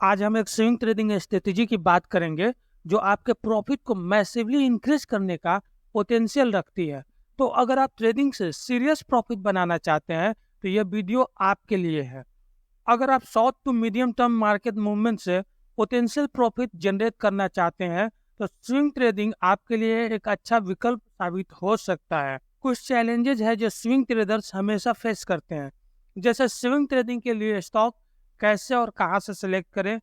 आज हम एक स्विंग ट्रेडिंग स्ट्रेटेजी की बात करेंगे जो आपके प्रॉफिट को मैसिवली इंक्रीज करने का पोटेंशियल रखती है। तो अगर आप ट्रेडिंग से सीरियस प्रॉफिट बनाना चाहते हैं तो यह वीडियो आपके लिए है। अगर आप short to medium term market movement से पोटेंशियल प्रॉफिट जनरेट करना चाहते हैं तो स्विंग ट्रेडिंग आपके लिए एक अच्छा विकल्प साबित हो सकता है। कुछ चैलेंजेस है जो स्विंग ट्रेडर्स हमेशा फेस करते हैं, जैसे स्विंग ट्रेडिंग के लिए स्टॉक कैसे और कहां से सिलेक्ट करें,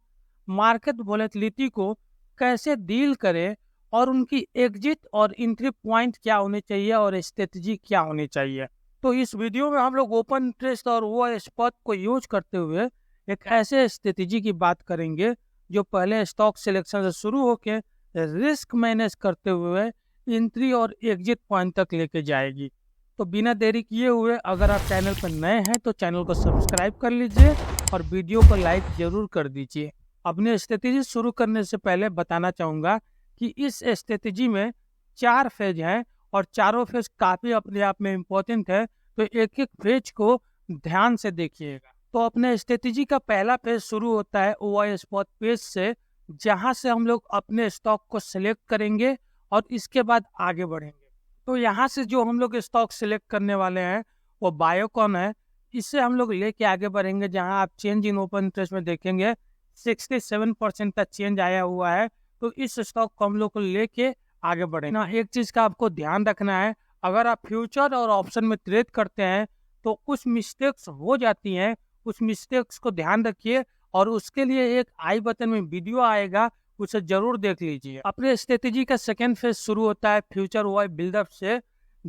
मार्केट वोलेटिलिटी को कैसे डील करें और उनकी एग्जिट और एंट्री पॉइंट क्या होने चाहिए और स्ट्रेटजी क्या होनी चाहिए। तो इस वीडियो में हम लोग ओपन इंटरेस्ट और ओआई स्पर्ट को यूज करते हुए एक ऐसे स्ट्रेटजी की बात करेंगे जो पहले स्टॉक सिलेक्शन से शुरू होकर रिस्क मैनेज करते हुए एंट्री और एग्जिट पॉइंट तक लेके जाएगी। तो बिना देरी किए हुए अगर आप चैनल पर नए हैं तो चैनल को सब्सक्राइब कर लीजिए और वीडियो को लाइक जरूर कर दीजिए। अपने स्ट्रेटेजी शुरू करने से पहले बताना चाहूँगा कि इस स्ट्रेटेजी में 4 फेज हैं और चारों फेज काफ़ी अपने आप में इम्पोर्टेंट है, तो एक एक फेज को ध्यान से देखिएगा। तो अपने स्ट्रेटेजी का पहला फेज शुरू होता है ओआई स्पॉट पेज से, जहाँ से हम लोग अपने स्टॉक को सिलेक्ट करेंगे और इसके बाद आगे बढ़ेंगे। तो यहाँ से जो हम लोग स्टॉक सिलेक्ट करने वाले हैं वो बायोकॉन है। इससे हम लोग लेके आगे बढ़ेंगे, जहाँ आप चेंज इन ओपन इंटरेस्ट में देखेंगे 67% का चेंज आया हुआ है। तो इस स्टॉक को हम लोग को लेके आगे बढ़ेंगे ना। एक चीज का आपको ध्यान रखना है, अगर आप फ्यूचर और ऑप्शन में ट्रेड करते हैं तो कुछ मिस्टेक्स हो जाती हैं, उस मिस्टेक्स को ध्यान रखिए और उसके लिए एक आई बटन में वीडियो आएगा, उसे जरूर देख लीजिए। अपने स्ट्रेटेजी का सेकेंड फेज शुरू होता है फ्यूचर ओआई बिल्डअप से,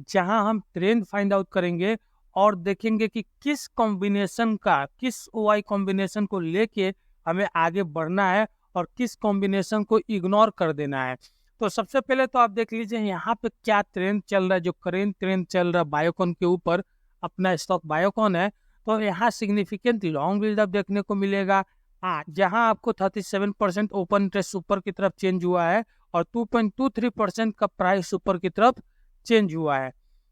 जहां हम ट्रेंड फाइंड आउट करेंगे और देखेंगे कि किस कॉम्बिनेशन का, किस ओआई कॉम्बिनेशन को लेके हमें आगे बढ़ना है और किस कॉम्बिनेशन को इग्नोर कर देना है। तो सबसे पहले तो आप देख लीजिए यहाँ पे क्या ट्रेंड चल रहा है। जो करेंट ट्रेंड चल रहा है बायोकॉन के ऊपर, अपना स्टॉक बायोकॉन है, तो यहाँ सिग्निफिकेंट लॉन्ग बिल्डअप देखने को मिलेगा। जहां आपको 37% ओपन इंटरेस्ट ऊपर की तरफ चेंज हुआ है और 2.23% का प्राइस ऊपर की तरफ चेंज हुआ है।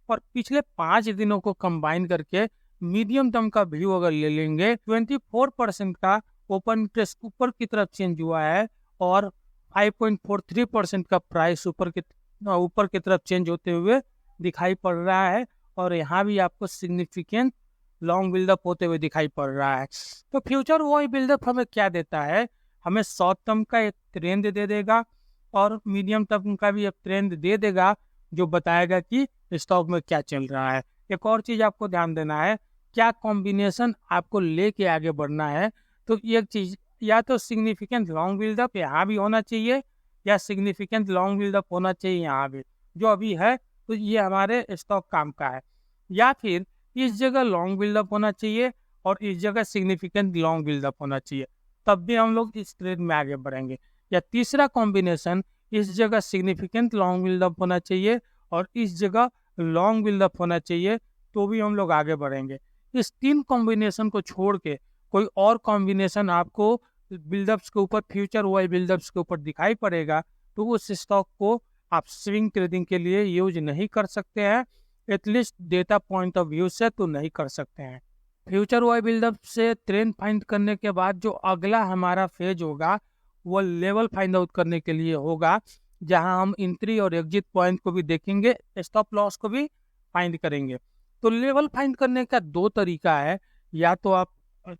और पिछले 5 दिनों को कंबाइन करके मीडियम टर्म का व्यू अगर ले लेंगे, 24% का ओपन इंटरेस्ट ऊपर की तरफ चेंज हुआ है और 5.43% का प्राइस ऊपर की तरफ चेंज होते हुए दिखाई पड़ रहा है। और यहाँ भी आपको सिग्निफिकेंट लॉन्ग बिल्डअप होते हुए दिखाई पड़ रहा है। तो फ्यूचर ओआई बिल्डअप हमें क्या देता है, हमें शॉर्ट टर्म का एक ट्रेंड दे देगा और मीडियम टर्म का भी एक ट्रेंड दे देगा, जो बताएगा कि स्टॉक में क्या चल रहा है। एक और चीज आपको ध्यान देना है, क्या कॉम्बिनेशन आपको लेके आगे बढ़ना है। तो एक चीज, या तो सिग्निफिकेंट लॉन्ग बिल्डअप यहाँ भी होना चाहिए या सिग्निफिकेंट लॉन्ग बिल्डअप होना चाहिए यहाँ भी, जो अभी है तो ये हमारे स्टॉक काम का है, या फिर इस जगह लॉन्ग बिल्डअप होना चाहिए और इस जगह सिग्निफिकेंट लॉन्ग बिल्डअप होना चाहिए, तब भी हम लोग इस ट्रेड में आगे बढ़ेंगे। या तीसरा कॉम्बिनेशन, इस जगह सिग्निफिकेंट लॉन्ग बिल्डअप होना चाहिए और इस जगह लॉन्ग बिल्डअप होना चाहिए, तो भी हम लोग आगे बढ़ेंगे। इस 3 कॉम्बिनेशन को छोड़ के कोई और कॉम्बिनेशन आपको बिल्डअप्स के ऊपर, फ्यूचर ओआई बिल्डअप्स के ऊपर दिखाई पड़ेगा तो उस स्टॉक को आप स्विंग ट्रेडिंग के लिए यूज नहीं कर सकते हैं, at least data point of view से तो नहीं कर सकते हैं। फ्यूचर ओआई बिल्डअप से ट्रेंड फाइंड करने के बाद जो अगला हमारा फेज होगा वो लेवल फाइंड आउट करने के लिए होगा, जहां हम एंट्री और एग्जिट पॉइंट को भी देखेंगे, स्टॉप लॉस को भी फाइंड करेंगे। तो लेवल फाइंड करने का 2 तरीका है, या तो आप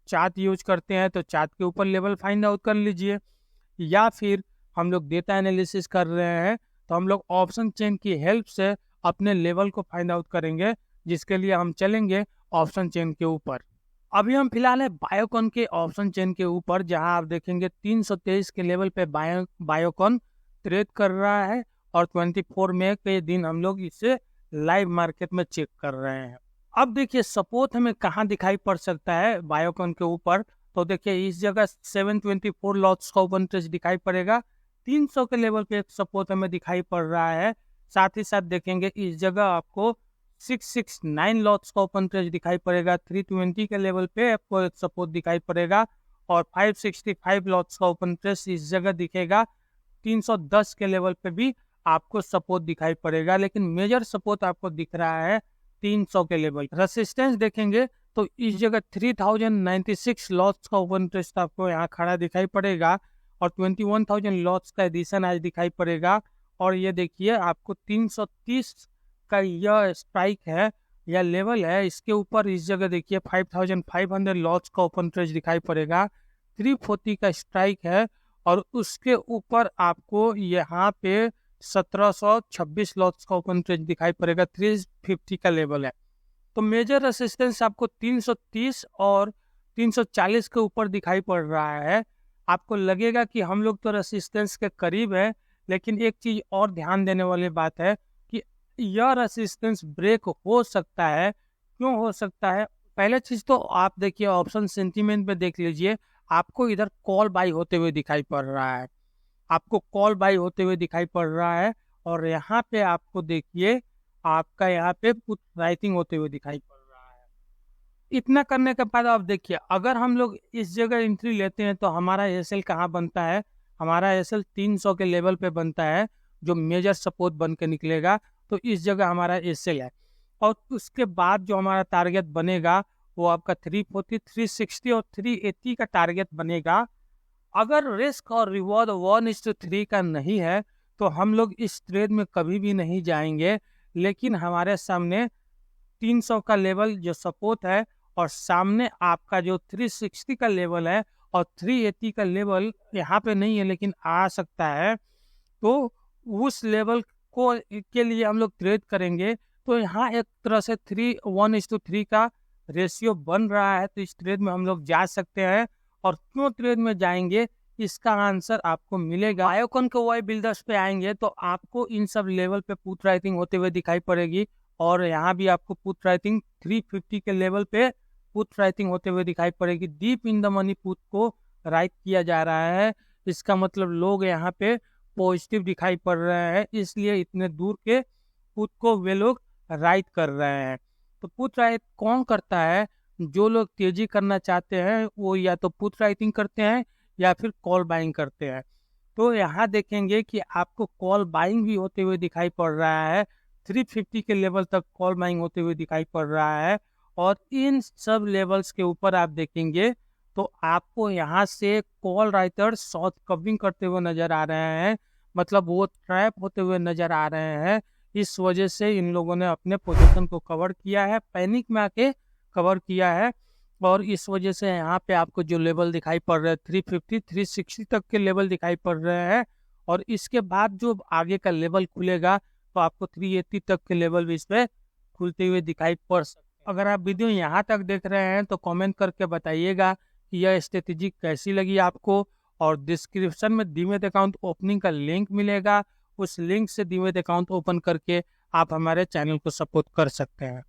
चार्ट यूज करते हैं तो चार्ट के ऊपर लेवल फाइंड आउट कर लीजिए, या फिर हम लोग डेटा एनालिसिस कर रहे हैं तो हम लोग ऑप्शन चेन की हेल्प से अपने लेवल को फाइंड आउट करेंगे, जिसके लिए हम चलेंगे ऑप्शन चेन के ऊपर। अभी हम फिलहाल है बायोकॉन के ऑप्शन चेन के ऊपर, जहां आप देखेंगे 323 के लेवल पे बायोकॉन ट्रेड कर रहा है और 24 मई के दिन हम लोग इसे लाइव मार्केट में चेक कर रहे हैं। अब देखिए सपोर्ट हमें कहाँ दिखाई पड़ सकता है बायोकॉन के ऊपर, तो देखिए इस जगह 724 लॉट्स का ओपन इंटरेस्ट दिखाई पड़ेगा, 300 के लेवल पे एक सपोर्ट हमें दिखाई पड़ रहा है। साथ ही साथ देखेंगे इस जगह आपको 669 लॉट्स का ओपन इंटरेस्ट दिखाई पड़ेगा, 320 के लेवल पे आपको एक सपोर्ट दिखाई पड़ेगा और 565 लॉट्स का ओपन इंटरेस्ट इस जगह दिखेगा। 310 के लेवल पे भी आपको सपोर्ट दिखाई पड़ेगा, लेकिन मेजर सपोर्ट आपको दिख रहा है 300 के लेवल। रेसिस्टेंस देखेंगे तो इस जगह 3096 लॉट्स का ओपन इंटरेस्ट आपको यहाँ खड़ा दिखाई पड़ेगा और 21,000 लॉट्स का एडिशन आज दिखाई पड़ेगा। और ये देखिए आपको 330 का यह स्ट्राइक है या लेवल है, इसके ऊपर इस जगह देखिए 5,500 लॉट्स का ओपन इंटरेस्ट दिखाई पड़ेगा। 340 का स्ट्राइक है और उसके ऊपर आपको यहाँ पे 1726 लॉट्स का ओपन इंटरेस्ट दिखाई पड़ेगा। 350 का लेवल है। तो मेजर रेसिस्टेंस आपको 330 और 340 के ऊपर दिखाई पड़ रहा है। आपको लगेगा कि हम लोग तो रेसिस्टेंस के करीब है, लेकिन एक चीज और ध्यान देने वाली बात है कि यह रेसिस्टेंस ब्रेक हो सकता है। क्यों हो सकता है? पहले चीज तो आप देखिए ऑप्शन सेंटीमेंट पे देख लीजिए, आपको इधर कॉल बाई होते हुए दिखाई पड़ रहा है, आपको कॉल बाई होते हुए दिखाई पड़ रहा है। और यहाँ पे आपको देखिए आपका यहाँ पे पुट राइटिंग होते हुए दिखाई पड़ रहा है। इतना करने के बाद आप देखिए अगर हम लोग इस जगह एंट्री लेते हैं तो हमारा एसएल कहाँ बनता है? हमारा एसएल 300 के लेवल पे बनता है, जो मेजर सपोर्ट बन के निकलेगा। तो इस जगह हमारा एसएल है और उसके बाद जो हमारा टारगेट बनेगा वो आपका 340, 360 और 380 का टारगेट बनेगा। अगर रिस्क और रिवॉर्ड 1:3 का नहीं है तो हम लोग इस ट्रेड में कभी भी नहीं जाएंगे। लेकिन हमारे सामने 300 का लेवल जो सपोर्ट है और सामने आपका जो 360 का लेवल है और 380 का लेवल यहाँ पे नहीं है लेकिन आ सकता है, तो उस लेवल को के लिए हम लोग ट्रेड करेंगे। तो यहाँ एक तरह से 1:3 का रेशियो बन रहा है, तो इस ट्रेड में हम लोग जा सकते हैं। और क्यों ट्रेड में जाएंगे इसका आंसर आपको मिलेगा। बायोकॉन के ओआई बिल्डर्स पे आएंगे तो आपको इन सब लेवल पे पुट राइटिंग होते हुए दिखाई पड़ेगी और यहाँ भी आपको पुट राइटिंग 350 के लेवल पे पुट राइटिंग होते हुए दिखाई पड़ेगी। Deep in the money put को राइट किया जा रहा है, इसका मतलब लोग यहाँ पे पॉजिटिव दिखाई पड़ रहे हैं, इसलिए इतने दूर के पुट को वे लोग राइट कर रहे हैं। तो पुट राइट कौन करता है? जो लोग तेजी करना चाहते हैं वो या तो पुट राइटिंग करते हैं या फिर कॉल बाइंग करते हैं। तो यहाँ देखेंगे कि आपको कॉल बाइंग भी होते हुए दिखाई पड़ रहा है, 350 के लेवल तक कॉल बाइंग होते हुए दिखाई पड़ रहा है। और इन सब लेवल्स के ऊपर आप देखेंगे तो आपको यहाँ से कॉल राइटर शॉर्ट कवरिंग करते हुए नजर आ रहे हैं, मतलब वो ट्रैप होते हुए नजर आ रहे हैं। इस वजह से इन लोगों ने अपने पोजीशन को कवर किया है, पैनिक में आके कवर किया है। और इस वजह से यहाँ पे आपको जो लेवल दिखाई पड़ रहे हैं 350, 360 तक के लेवल दिखाई पड़ रहे हैं। और इसके बाद जो आगे का लेवल खुलेगा तो आपको 380 तक के लेवल भी इस पे खुलते हुए दिखाई पड़ सकते हैं। अगर आप वीडियो यहाँ तक देख रहे हैं तो कमेंट करके बताइएगा कि यह स्ट्रेटेजी कैसी लगी आपको। और डिस्क्रिप्शन में डीमैट अकाउंट ओपनिंग का लिंक मिलेगा, उस लिंक से डीमैट अकाउंट ओपन करके आप हमारे चैनल को सपोर्ट कर सकते हैं।